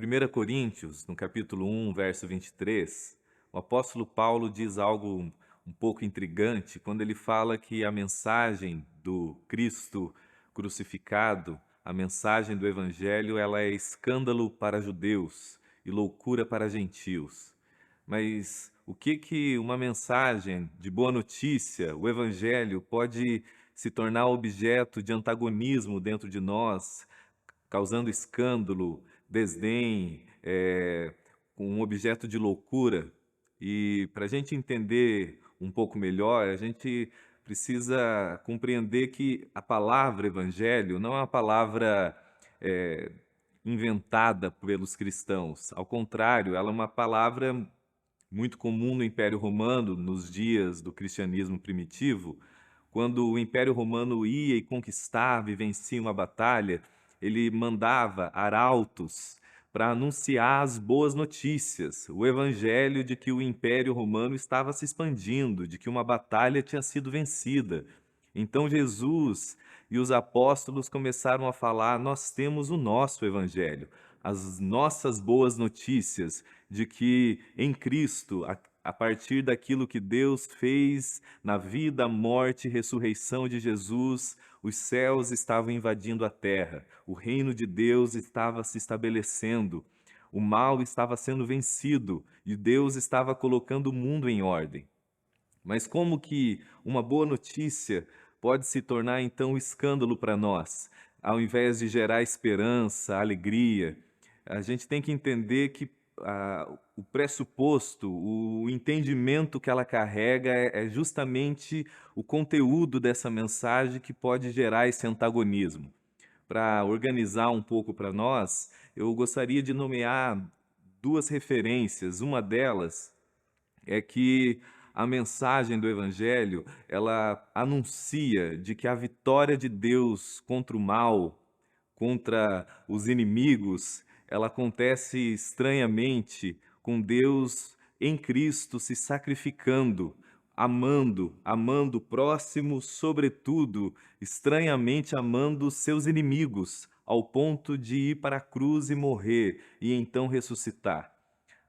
1 Coríntios, no capítulo 1, verso 23, o apóstolo Paulo diz algo um pouco intrigante quando ele fala que a mensagem do Cristo crucificado, a mensagem do Evangelho, ela é escândalo para judeus e loucura para gentios. Mas o que que uma mensagem de boa notícia, o Evangelho, pode se tornar objeto de antagonismo dentro de nós, causando escândalo, desdém, um objeto de loucura? E para a gente entender um pouco melhor, a gente precisa compreender que a palavra evangelho não é uma palavra eh, inventada pelos cristãos. Ao contrário, ela é uma palavra muito comum no Império Romano, nos dias do cristianismo primitivo. Quando o Império Romano ia e conquistava e vencia uma batalha, ele mandava arautos para anunciar as boas notícias, o evangelho de que o Império Romano estava se expandindo, de que uma batalha tinha sido vencida. Então Jesus e os apóstolos começaram a falar: nós temos o nosso evangelho, as nossas boas notícias de que em Cristo, a partir daquilo que Deus fez na vida, morte e ressurreição de Jesus, os céus estavam invadindo a terra, o reino de Deus estava se estabelecendo, o mal estava sendo vencido e Deus estava colocando o mundo em ordem. Mas como que uma boa notícia pode se tornar então escândalo para nós, ao invés de gerar esperança, alegria? A gente tem que entender que o pressuposto, o entendimento que ela carrega é justamente o conteúdo dessa mensagem que pode gerar esse antagonismo. Para organizar um pouco para nós, eu gostaria de nomear duas referências. Uma delas é que a mensagem do Evangelho, ela anuncia de que a vitória de Deus contra o mal, contra os inimigos, ela acontece estranhamente com Deus em Cristo se sacrificando, amando o próximo, sobretudo, estranhamente amando seus inimigos, ao ponto de ir para a cruz e morrer e então ressuscitar.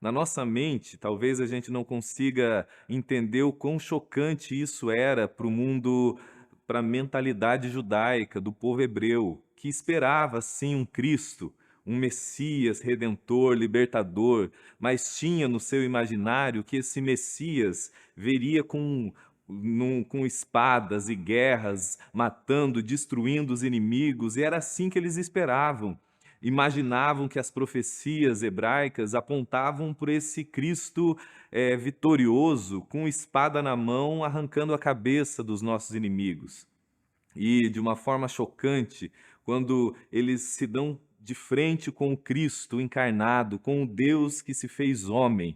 Na nossa mente, talvez a gente não consiga entender o quão chocante isso era para o mundo, para a mentalidade judaica do povo hebreu, que esperava sim um Cristo, um Messias redentor, libertador, mas tinha no seu imaginário que esse Messias veria com espadas e guerras, matando, destruindo os inimigos, e era assim que eles esperavam. Imaginavam que as profecias hebraicas apontavam por esse Cristo vitorioso, com espada na mão, arrancando a cabeça dos nossos inimigos. E de uma forma chocante, quando eles se dão de frente com o Cristo encarnado, com o Deus que se fez homem,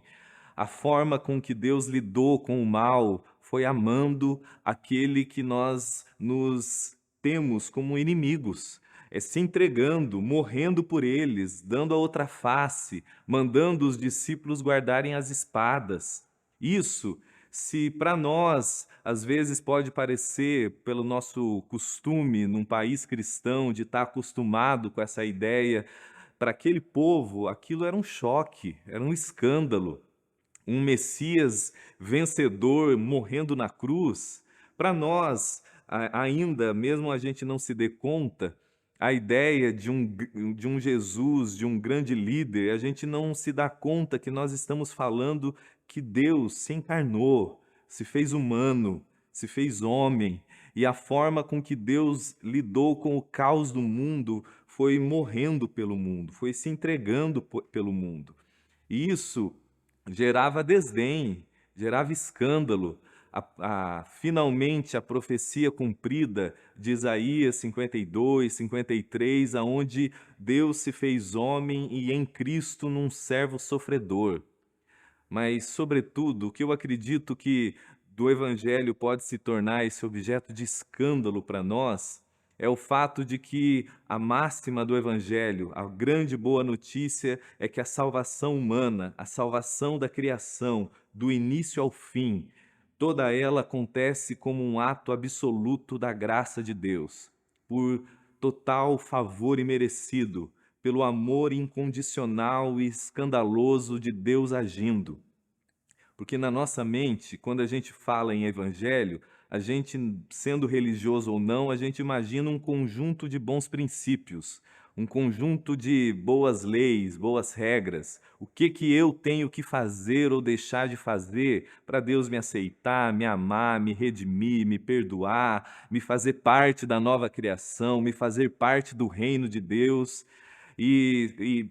a forma com que Deus lidou com o mal foi amando aquele que nós nos temos como inimigos, se entregando, morrendo por eles, dando a outra face, mandando os discípulos guardarem as espadas. Isso, se para nós às vezes pode parecer, pelo nosso costume num país cristão, de estar acostumado com essa ideia, para aquele povo aquilo era um choque, era um escândalo. Um Messias vencedor morrendo na cruz. Para nós, ainda, mesmo a gente não se dê conta, a ideia de um Jesus, de um grande líder, a gente não se dá conta que nós estamos falando que Deus se encarnou, se fez humano, se fez homem, e a forma com que Deus lidou com o caos do mundo foi morrendo pelo mundo, foi se entregando pelo mundo. E isso gerava desdém, gerava escândalo. Finalmente a profecia cumprida de Isaías 52, 53, aonde Deus se fez homem e em Cristo num servo sofredor. Mas, sobretudo, o que eu acredito que do Evangelho pode se tornar esse objeto de escândalo para nós é o fato de que a máxima do Evangelho, a grande boa notícia, é que a salvação humana, a salvação da criação, do início ao fim, toda ela acontece como um ato absoluto da graça de Deus, por total favor imerecido, pelo amor incondicional e escandaloso de Deus agindo. Porque na nossa mente, quando a gente fala em evangelho, a gente, sendo religioso ou não, a gente imagina um conjunto de bons princípios, um conjunto de boas leis, boas regras. O que que eu tenho que fazer ou deixar de fazer para Deus me aceitar, me amar, me redimir, me perdoar, me fazer parte da nova criação, me fazer parte do reino de Deus. E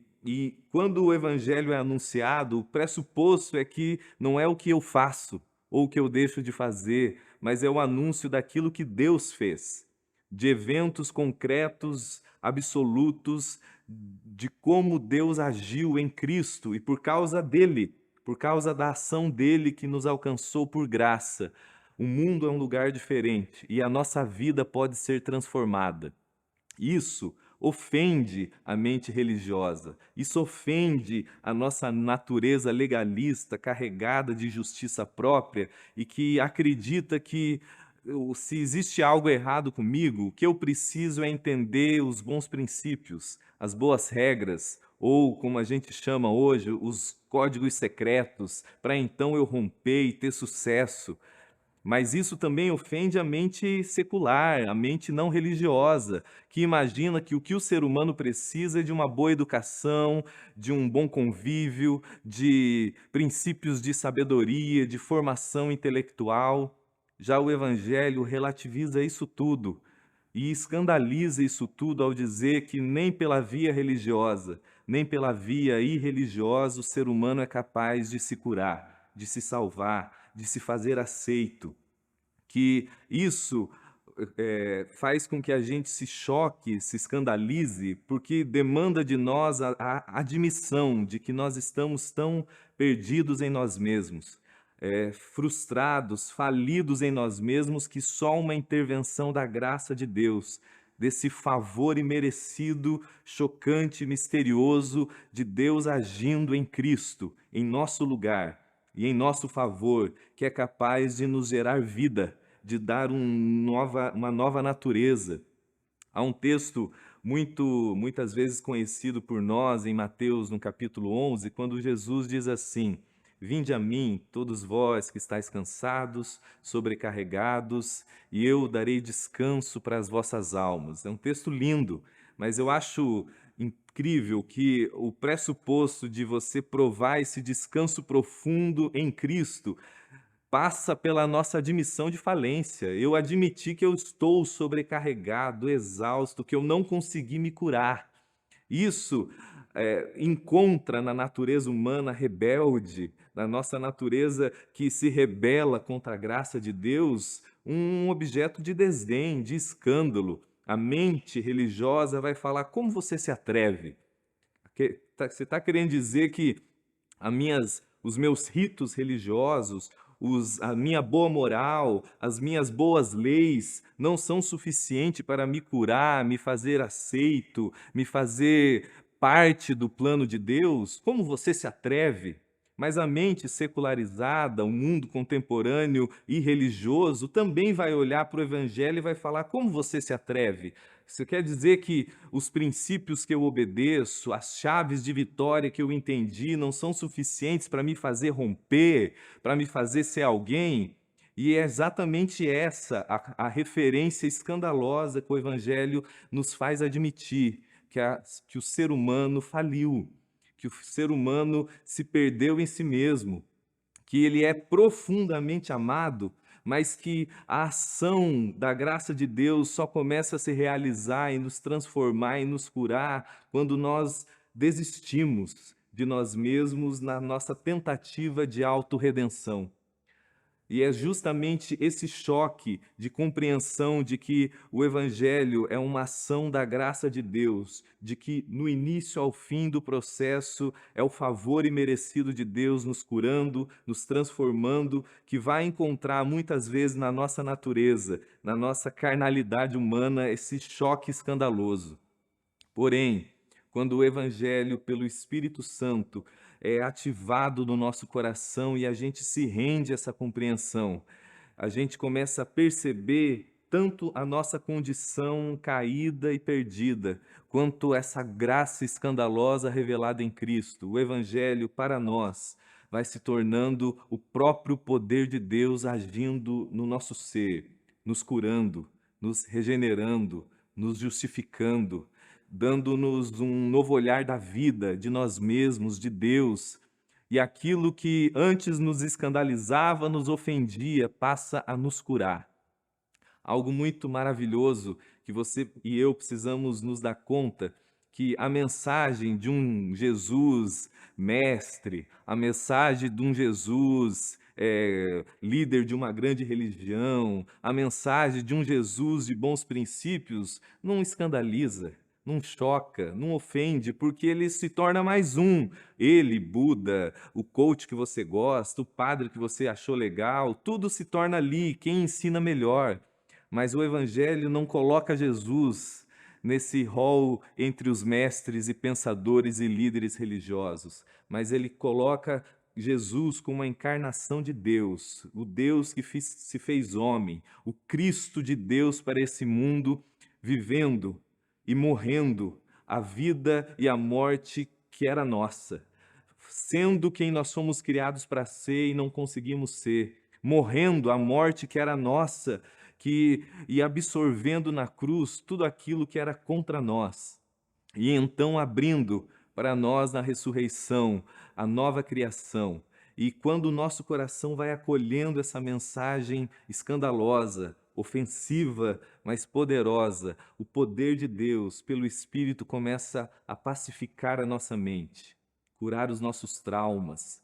quando o evangelho é anunciado, o pressuposto é que não é o que eu faço ou o que eu deixo de fazer, mas é o anúncio daquilo que Deus fez, de eventos concretos, absolutos, de como Deus agiu em Cristo e por causa dele, por causa da ação dele que nos alcançou por graça. O mundo é um lugar diferente e a nossa vida pode ser transformada. Isso ofende a mente religiosa, isso ofende a nossa natureza legalista, carregada de justiça própria e que acredita que se existe algo errado comigo, o que eu preciso é entender os bons princípios, as boas regras, ou como a gente chama hoje, os códigos secretos, para então eu romper e ter sucesso. Mas isso também ofende a mente secular, a mente não religiosa, que imagina que o que o ser humano precisa é de uma boa educação, de um bom convívio, de princípios de sabedoria, de formação intelectual. Já o Evangelho relativiza isso tudo e escandaliza isso tudo ao dizer que nem pela via religiosa, nem pela via irreligiosa o ser humano é capaz de se curar, de se salvar, de se fazer aceito. Que isso faz com que a gente se choque, se escandalize, porque demanda de nós a admissão de que nós estamos tão perdidos em nós mesmos, frustrados, falidos em nós mesmos, que só uma intervenção da graça de Deus, desse favor imerecido, chocante, misterioso de Deus agindo em Cristo, em nosso lugar e em nosso favor, que é capaz de nos gerar vida, de dar uma nova natureza. Há um texto muitas vezes conhecido por nós em Mateus, no capítulo 11, quando Jesus diz assim: Vinde a mim, todos vós que estáis cansados, sobrecarregados, e eu darei descanso para as vossas almas. É um texto lindo, mas eu acho incrível que o pressuposto de você provar esse descanso profundo em Cristo passa pela nossa admissão de falência. Eu admiti que eu estou sobrecarregado, exausto, que eu não consegui me curar. Isso encontra na natureza humana rebelde, na nossa natureza que se rebela contra a graça de Deus, um objeto de desdém, de escândalo. A mente religiosa vai falar: como você se atreve? Você está querendo dizer que os meus ritos religiosos, a minha boa moral, as minhas boas leis não são suficientes para me curar, me fazer aceito, me fazer parte do plano de Deus? Como você se atreve? Mas a mente secularizada, o mundo contemporâneo e religioso também vai olhar para o Evangelho e vai falar: como você se atreve? Isso quer dizer que os princípios que eu obedeço, as chaves de vitória que eu entendi, não são suficientes para me fazer romper, para me fazer ser alguém? E é exatamente essa a referência escandalosa que o Evangelho nos faz admitir, que o ser humano faliu, que o ser humano se perdeu em si mesmo, que ele é profundamente amado, mas que a ação da graça de Deus só começa a se realizar e nos transformar e nos curar quando nós desistimos de nós mesmos na nossa tentativa de autorredenção. E é justamente esse choque de compreensão de que o Evangelho é uma ação da graça de Deus, de que no início ao fim do processo é o favor imerecido de Deus nos curando, nos transformando, que vai encontrar muitas vezes na nossa natureza, na nossa carnalidade humana, esse choque escandaloso. Porém, quando o Evangelho, pelo Espírito Santo, é ativado no nosso coração e a gente se rende a essa compreensão, a gente começa a perceber tanto a nossa condição caída e perdida, quanto essa graça escandalosa revelada em Cristo. O Evangelho, para nós, vai se tornando o próprio poder de Deus agindo no nosso ser, nos curando, nos regenerando, nos justificando, dando-nos um novo olhar da vida, de nós mesmos, de Deus. E aquilo que antes nos escandalizava, nos ofendia, passa a nos curar. Algo muito maravilhoso que você e eu precisamos nos dar conta que a mensagem de um Jesus mestre, a mensagem de um Jesus líder de uma grande religião, a mensagem de um Jesus de bons princípios, não escandaliza, não choca, não ofende, porque ele se torna mais um. Ele, Buda, o coach que você gosta, o padre que você achou legal, tudo se torna ali quem ensina melhor. Mas o Evangelho não coloca Jesus nesse rol entre os mestres e pensadores e líderes religiosos, mas ele coloca Jesus como a encarnação de Deus, o Deus que se fez homem, o Cristo de Deus para esse mundo, vivendo e morrendo a vida e a morte que era nossa, sendo quem nós somos criados para ser e não conseguimos ser, morrendo a morte que era nossa, e absorvendo na cruz tudo aquilo que era contra nós. E então abrindo para nós na ressurreição, a nova criação. E quando o nosso coração vai acolhendo essa mensagem escandalosa, ofensiva, mas poderosa, o poder de Deus, pelo Espírito, começa a pacificar a nossa mente, curar os nossos traumas,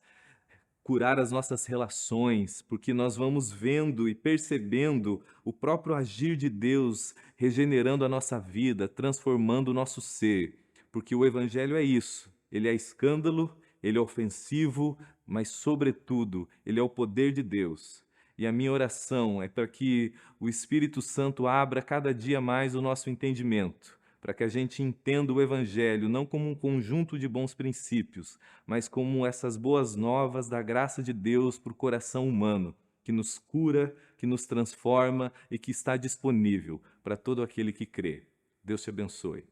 curar as nossas relações, porque nós vamos vendo e percebendo o próprio agir de Deus regenerando a nossa vida, transformando o nosso ser. Porque o Evangelho é isso, ele é escândalo, ele é ofensivo, mas, sobretudo, ele é o poder de Deus. E a minha oração é para que o Espírito Santo abra cada dia mais o nosso entendimento, para que a gente entenda o Evangelho não como um conjunto de bons princípios, mas como essas boas novas da graça de Deus para o coração humano, que nos cura, que nos transforma e que está disponível para todo aquele que crê. Deus te abençoe.